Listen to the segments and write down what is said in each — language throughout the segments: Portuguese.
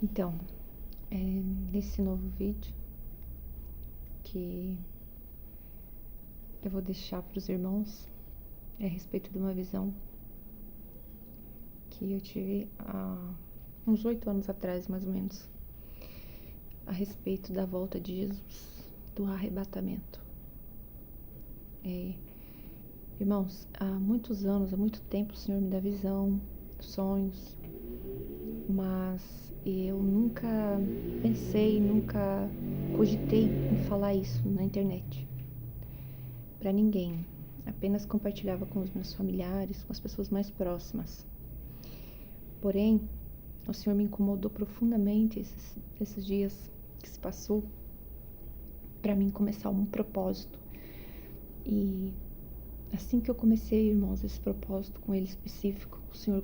Então, nesse novo vídeo que eu vou deixar para os irmãos a respeito de uma visão que eu tive há uns 8 anos atrás, mais ou menos, a respeito da volta de Jesus, do arrebatamento. Irmãos, há muitos anos, há muito tempo o Senhor me dá visão, sonhos, mas eu nunca pensei, nunca cogitei em falar isso na internet para ninguém. Apenas compartilhava com os meus familiares, com as pessoas mais próximas. Porém, o Senhor me incomodou profundamente esses dias que se passou para mim começar um propósito. E assim que eu comecei, irmãos, esse propósito com Ele específico, o Senhor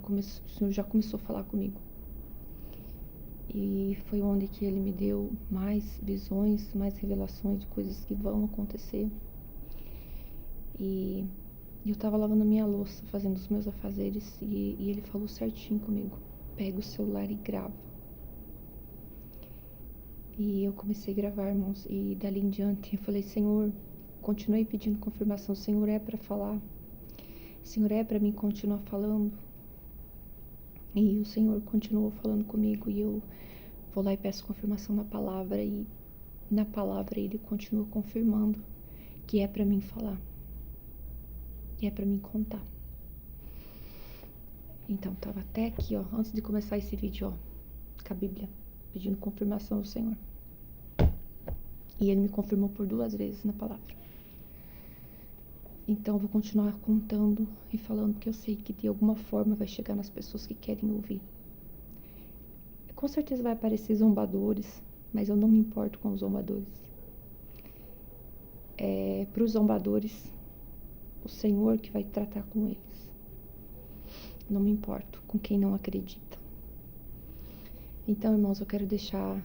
já começou a falar comigo. E foi onde que Ele me deu mais visões, mais revelações de coisas que vão acontecer. E eu tava lavando a minha louça, fazendo os meus afazeres, e Ele falou certinho comigo: pega o celular e grava. E eu comecei a gravar, irmãos, e dali em diante eu falei: Senhor, continuei pedindo confirmação. Senhor, é para falar? Senhor, é para mim continuar falando? E o Senhor continuou falando comigo, e eu vou lá e peço confirmação na palavra, e na palavra Ele continua confirmando que é para mim falar, e é para mim contar. Então, tava até aqui, ó, antes de começar esse vídeo, ó, com a Bíblia, pedindo confirmação ao Senhor. E Ele me confirmou por 2 vezes na palavra. Então, eu vou continuar contando e falando, porque eu sei que de alguma forma vai chegar nas pessoas que querem ouvir. Com certeza vai aparecer zombadores, mas eu não me importo com os zombadores. Para os zombadores, o Senhor que vai tratar com eles. Não me importo com quem não acredita. Então, irmãos, eu quero deixar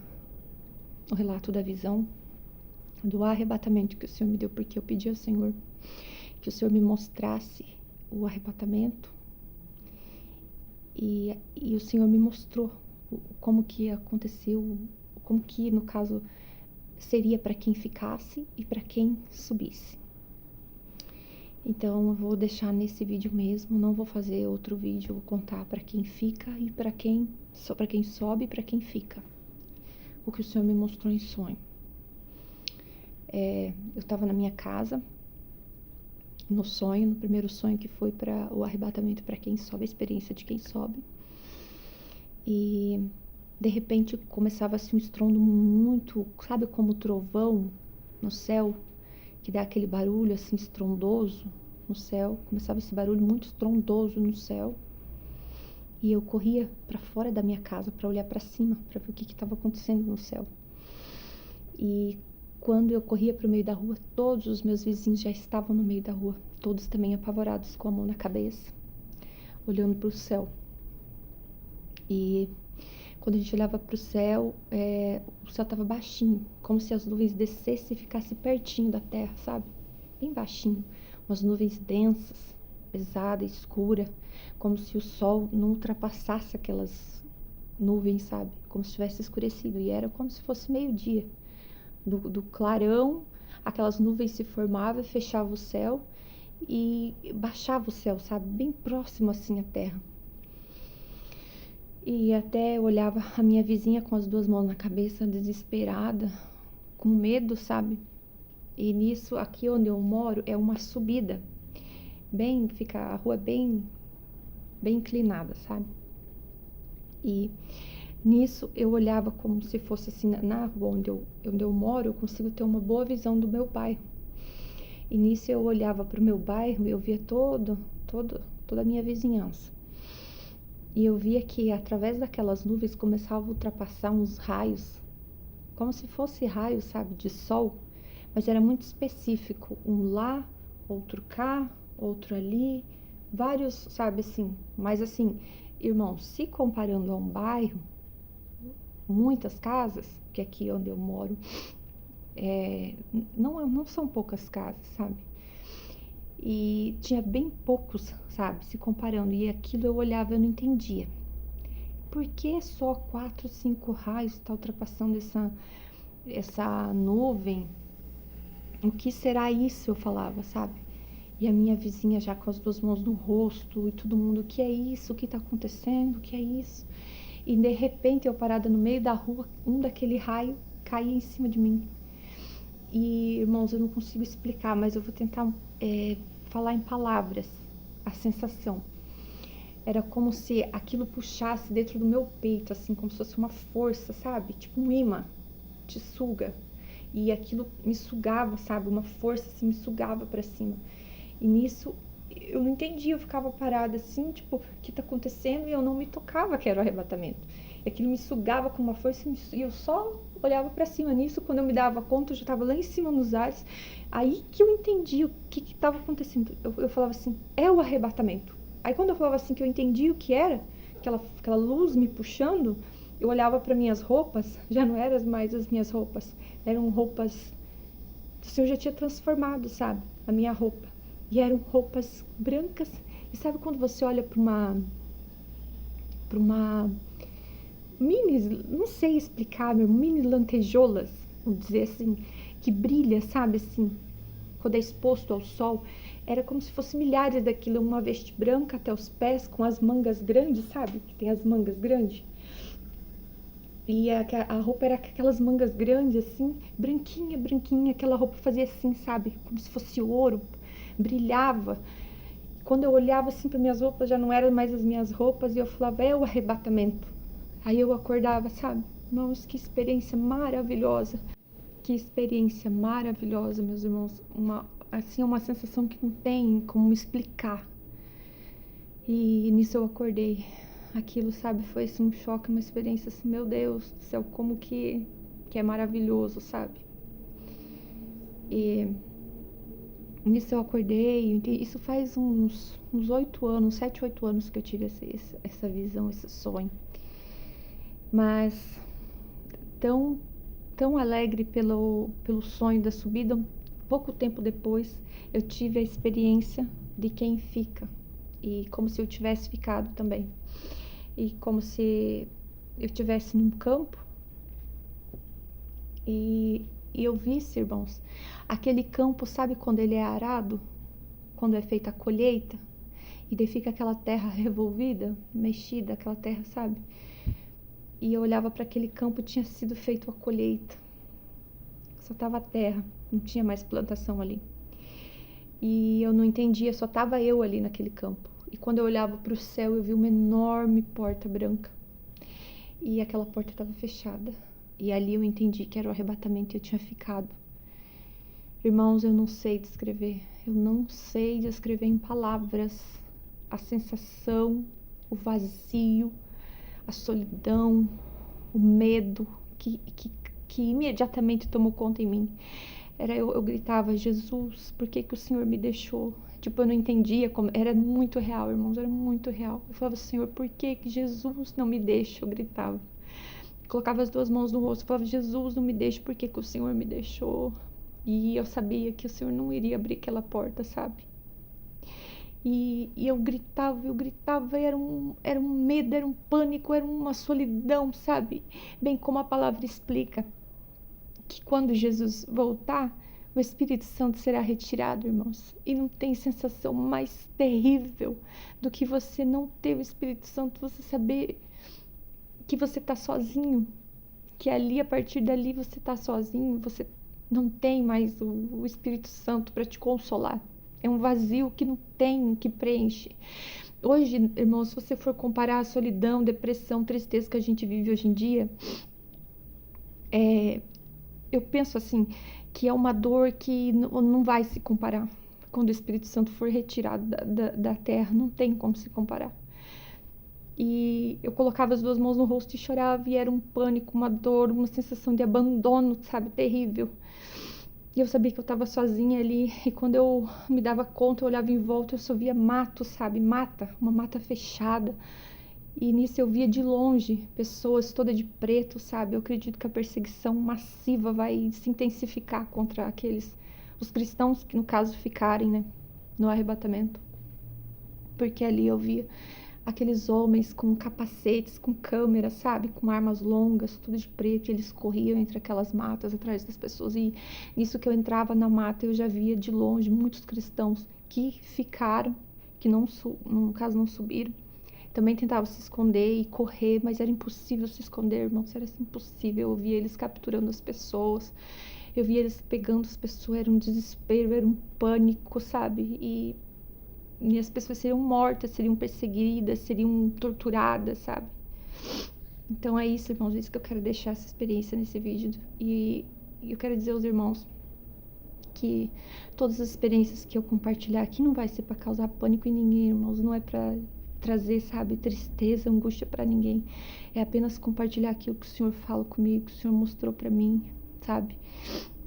o relato da visão, do arrebatamento que o Senhor me deu, porque eu pedi ao Senhor que o Senhor me mostrasse o arrebatamento, e o Senhor me mostrou como que aconteceu, como que, no caso, seria para quem ficasse e para quem subisse. Então, eu vou deixar nesse vídeo mesmo, não vou fazer outro vídeo, vou contar para quem fica e para quem sobe e para quem fica. O que o Senhor me mostrou em sonho. Eu estava na minha casa, no sonho, no primeiro sonho, que foi para o arrebatamento para quem sobe, a experiência de quem sobe. E de repente começava assim um estrondo muito, sabe, como trovão no céu, que dá aquele barulho assim estrondoso no céu. Começava esse barulho muito estrondoso no céu. E eu corria para fora da minha casa para olhar para cima, para ver o que estava acontecendo no céu. E quando eu corria para o meio da rua, todos os meus vizinhos já estavam no meio da rua, todos também apavorados, com a mão na cabeça, olhando para o céu. E quando a gente olhava para o céu estava baixinho, como se as nuvens descessem e ficassem pertinho da terra, sabe? Bem baixinho, umas nuvens densas, pesada, escura, como se o sol não ultrapassasse aquelas nuvens, sabe? Como se tivesse escurecido, e era como se fosse meio-dia. Do clarão, aquelas nuvens se formavam e fechavam o céu e baixava o céu, sabe? Bem próximo assim à terra. E até eu olhava a minha vizinha com as 2 mãos na cabeça, desesperada, com medo, sabe? E nisso, aqui onde eu moro, é uma subida. Fica a rua bem inclinada, sabe? E nisso eu olhava como se fosse assim, na rua onde eu moro, eu consigo ter uma boa visão do meu bairro. E nisso eu olhava para o meu bairro e eu via toda a minha vizinhança. E eu via que através daquelas nuvens começavam a ultrapassar uns raios, como se fosse raios, sabe, de sol, mas era muito específico, um lá, outro cá, outro ali, vários, sabe, assim. Mas assim, irmão, se comparando a um bairro, muitas casas, que aqui onde eu moro, não são poucas casas, sabe? E tinha bem poucos, sabe, se comparando. E aquilo eu olhava, eu não entendia. por que só 4, 5 raios está ultrapassando essa nuvem? O que será isso? Eu falava, sabe? E a minha vizinha já com as duas mãos no rosto e todo mundo, o que é isso? O que está acontecendo? O que é isso? E de repente eu parada no meio da rua, daquele raio caía em cima de mim. E, irmãos, eu não consigo explicar, mas eu vou tentar falar em palavras a sensação. Era como se aquilo puxasse dentro do meu peito, assim, como se fosse uma força, sabe? Tipo um imã, te suga. E aquilo me sugava, sabe? Uma força assim, me sugava pra cima. E nisso, eu não entendia, eu ficava parada assim, tipo, o que tá acontecendo? E eu não me tocava que era o arrebatamento. E aquilo me sugava com uma força e eu só olhava pra cima. Nisso, quando eu me dava conta, eu já tava lá em cima nos ares. Aí que eu entendi o que tava acontecendo. Eu falava assim, é o arrebatamento. Aí quando eu falava assim que eu entendi o que era, aquela luz me puxando, eu olhava para minhas roupas, já não eram mais as minhas roupas, eram roupas, o Senhor já tinha transformado, sabe, a minha roupa. E eram roupas brancas. E sabe quando você olha para uma mini, não sei explicar, mini lantejoulas, vamos dizer assim, que brilha, sabe, assim, quando é exposto ao sol, era como se fosse milhares daquilo, uma veste branca até os pés, com as mangas grandes, sabe? Que tem as mangas grandes. E a roupa era aquelas mangas grandes, assim, branquinha, branquinha. Aquela roupa fazia assim, sabe? Como se fosse ouro, brilhava. Quando eu olhava assim para minhas roupas, já não eram mais as minhas roupas, e eu falava, é o arrebatamento. Aí eu acordava, sabe? Nossa, que experiência maravilhosa. Que experiência maravilhosa, meus irmãos. Assim, uma sensação que não tem como explicar. E nisso eu acordei. Aquilo, sabe, foi assim, um choque, uma experiência assim, meu Deus do céu, como que é maravilhoso, sabe? E nisso eu acordei, isso faz uns 8 anos, 7, 8 anos que eu tive essa visão, esse sonho. Mas tão alegre pelo sonho da subida, pouco tempo depois eu tive a experiência de quem fica, e como se eu tivesse ficado também, e como se eu estivesse num campo e eu visse, irmãos, aquele campo, sabe quando ele é arado, quando é feita a colheita, e daí fica aquela terra revolvida, mexida, aquela terra, sabe? E eu olhava para aquele campo, tinha sido feita a colheita, só tava a terra, não tinha mais plantação ali. E eu não entendia, só tava eu ali naquele campo. E quando eu olhava para o céu, eu vi uma enorme porta branca. E aquela porta estava fechada. E ali eu entendi que era o arrebatamento e eu tinha ficado. Irmãos, eu não sei descrever. Eu não sei descrever em palavras a sensação, o vazio, a solidão, o medo que imediatamente tomou conta em mim. Eu gritava, Jesus, por que o Senhor me deixou? Tipo, eu não entendia como. Era muito real, irmãos, era muito real. Eu falava, Senhor, por que Jesus não me deixa? Eu gritava. Colocava as duas mãos no rosto, falava, Jesus, não me deixe, por que o Senhor me deixou? E eu sabia que o Senhor não iria abrir aquela porta, sabe? E eu gritava, era um medo, era um pânico, era uma solidão, sabe? Bem como a palavra explica, que quando Jesus voltar, o Espírito Santo será retirado, irmãos. E não tem sensação mais terrível do que você não ter o Espírito Santo, você saber que você está sozinho, que ali, a partir dali, você está sozinho, você não tem mais o Espírito Santo para te consolar. É um vazio que não tem, que preenche. Hoje, irmãos, se você for comparar a solidão, depressão, tristeza que a gente vive hoje em dia, eu penso assim, que é uma dor que não vai se comparar. Quando o Espírito Santo for retirado da terra, não tem como se comparar. E eu colocava as duas mãos no rosto e chorava, e era um pânico, uma dor, uma sensação de abandono, sabe, terrível. E eu sabia que eu estava sozinha ali, e quando eu me dava conta, eu olhava em volta, eu só via mato, sabe, uma mata fechada. E nisso eu via de longe pessoas todas de preto, sabe? Eu acredito que a perseguição massiva vai se intensificar contra os cristãos que no caso ficarem, né, no arrebatamento. Porque ali eu via aqueles homens com capacetes, com câmeras, sabe? Com armas longas, tudo de preto, e eles corriam entre aquelas matas atrás das pessoas. E nisso que eu entrava na mata, eu já via de longe muitos cristãos que ficaram, que não, no caso não subiram. Também tentavam se esconder e correr, mas era impossível se esconder, irmãos, era impossível. Eu via eles capturando as pessoas, eu via eles pegando as pessoas, era um desespero, era um pânico, sabe? E as pessoas seriam mortas, seriam perseguidas, seriam torturadas, sabe? Então é isso, irmãos, é isso que eu quero deixar essa experiência nesse vídeo. E eu quero dizer aos irmãos que todas as experiências que eu compartilhar aqui não vai ser para causar pânico em ninguém, irmãos, não é para trazer, sabe, tristeza, angústia para ninguém. É apenas compartilhar aquilo que o Senhor fala comigo, que o Senhor mostrou para mim, sabe?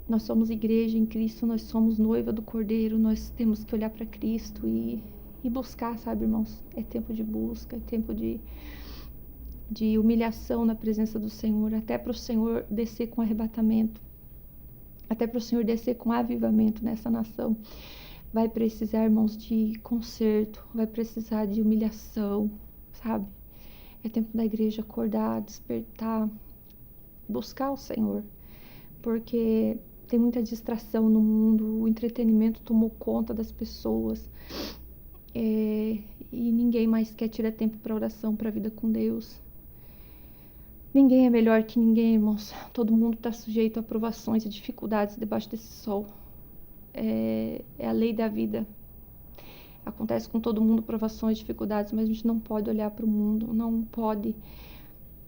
Nós somos igreja em Cristo, nós somos noiva do Cordeiro, nós temos que olhar para Cristo e buscar, sabe, irmãos? É tempo de busca, é tempo de humilhação na presença do Senhor, até para o Senhor descer com arrebatamento, até para o Senhor descer com avivamento nessa nação. Vai precisar, irmãos, de conserto, vai precisar de humilhação, sabe? É tempo da igreja acordar, despertar, buscar o Senhor, porque tem muita distração no mundo, o entretenimento tomou conta das pessoas, e ninguém mais quer tirar tempo para oração, para a vida com Deus. Ninguém é melhor que ninguém, irmãos. Todo mundo está sujeito a provações e dificuldades debaixo desse sol. É a lei da vida. Acontece com todo mundo provações, dificuldades, mas a gente não pode olhar para o mundo, não pode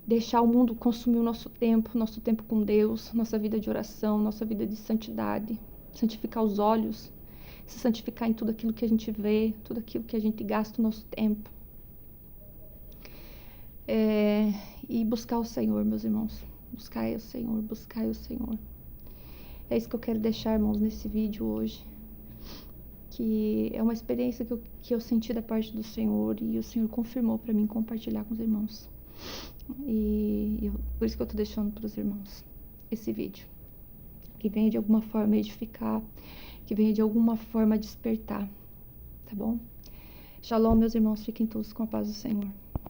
deixar o mundo consumir o nosso tempo com Deus, nossa vida de oração, nossa vida de santidade, santificar os olhos, se santificar em tudo aquilo que a gente vê, tudo aquilo que a gente gasta o nosso tempo. E buscar o Senhor, meus irmãos. Buscai o Senhor, buscai o Senhor. É isso que eu quero deixar, irmãos, nesse vídeo hoje. Que é uma experiência que eu senti da parte do Senhor e o Senhor confirmou para mim compartilhar com os irmãos. Por isso que eu tô deixando para os irmãos esse vídeo. Que venha de alguma forma edificar, que venha de alguma forma despertar, tá bom? Shalom, meus irmãos, fiquem todos com a paz do Senhor.